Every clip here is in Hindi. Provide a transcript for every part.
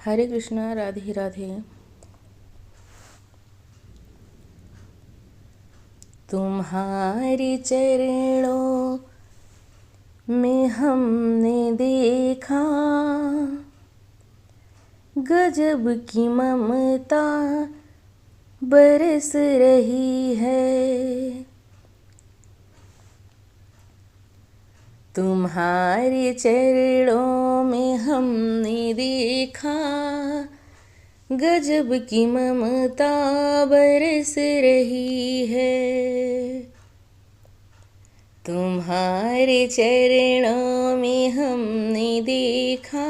हरे कृष्णा, राधे राधे। तुम्हारे चरणों में हमने देखा गजब की ममता बरस रही है। तुम्हारे चरणों में हमने देखा गजब की ममता बरस रही है। तुम्हारे चरणों में हमने देखा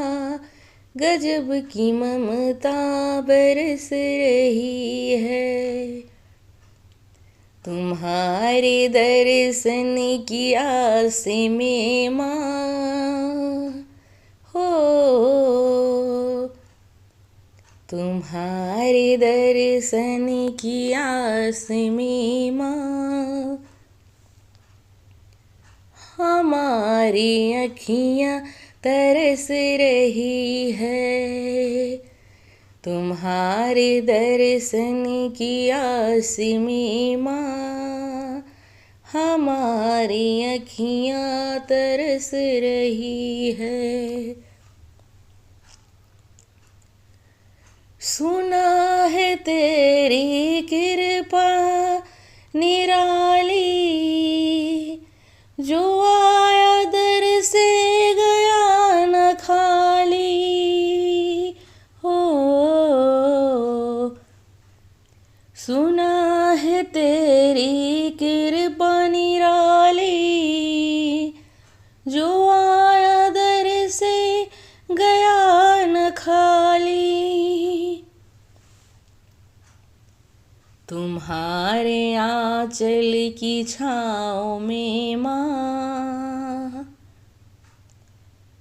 गजब की ममता बरस रही है। तुम्हारे दर्शन की आस में माँ हो, तुम्हारे दर्शन की आस में माँ हमारी अखियाँ तरस रही है। तुम्हारे दर्शन की आस में माँ हमारी अखियाँ तरस रही है। सुना है तेरी कृपा निराली, जो आया दर से गया न खाली हो। सुना है तेरी कृपा निराली, जो आया दर से गया न खाली। तुम्हारे आंचल की छाँव में माँ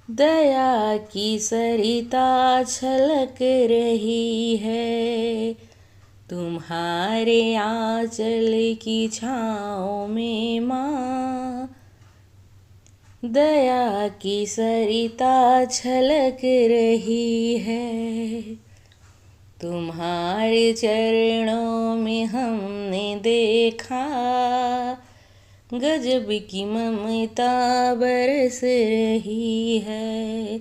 दया की सरिता छलक रही है। तुम्हारे आंचल की छाँव में माँ दया की सरिता छलक रही है। तुम्हारे चरणों में हमने देखा गजब की ममता बरस रही है।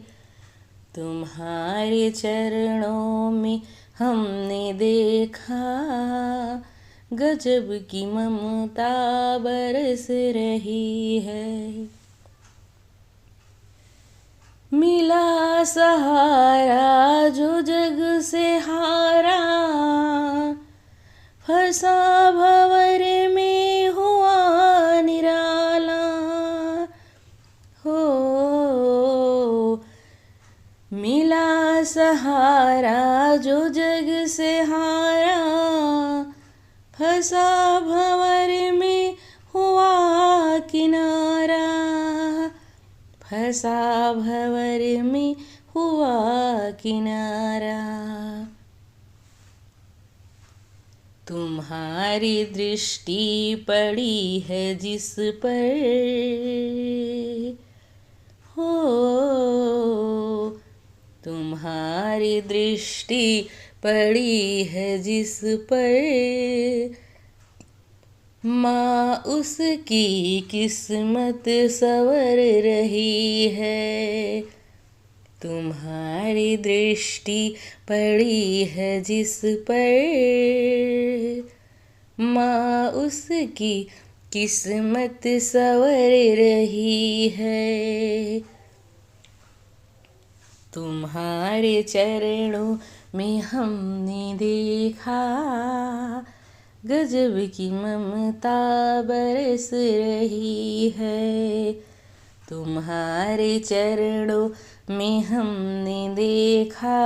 तुम्हारे चरणों में हमने देखा गजब की ममता बरस रही है। मिला सहारा जो जग से हारा, फंसा भंवर में हुआ निराला हो। मिला सहारा जो जग से हारा, फंसा भंवर में हुआ किनारा। फंसा भंवर में हुआ किनारा। तुम्हारी दृष्टि पड़ी है जिस पर हो, तुम्हारी दृष्टि पड़ी है जिस पर माँ उसकी किस्मत संवर रही है। तुम्हारी दृष्टि पड़ी है जिस पर माँ उसकी किस्मत संवर रही है। तुम्हारे चरणों में हमने देखा गजब की ममता बरस रही है। तुम्हारे चरणों में हमने देखा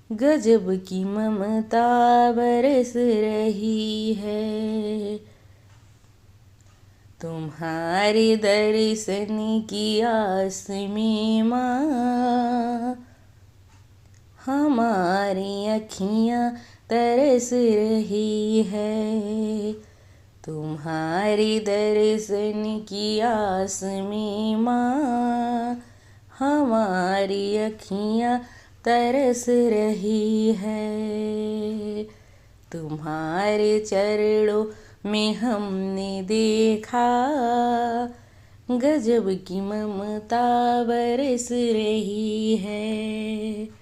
गजब की ममता बरस रही है। तुम्हारे दर्शन की आस में माँ हमारी अखियाँ तरस रही है। तुम्हारी दर्शन की आस में माँ हमारी अखियाँ तरस रही है। तुम्हारे चरणों में हमने देखा गजब की ममता बरस रही है।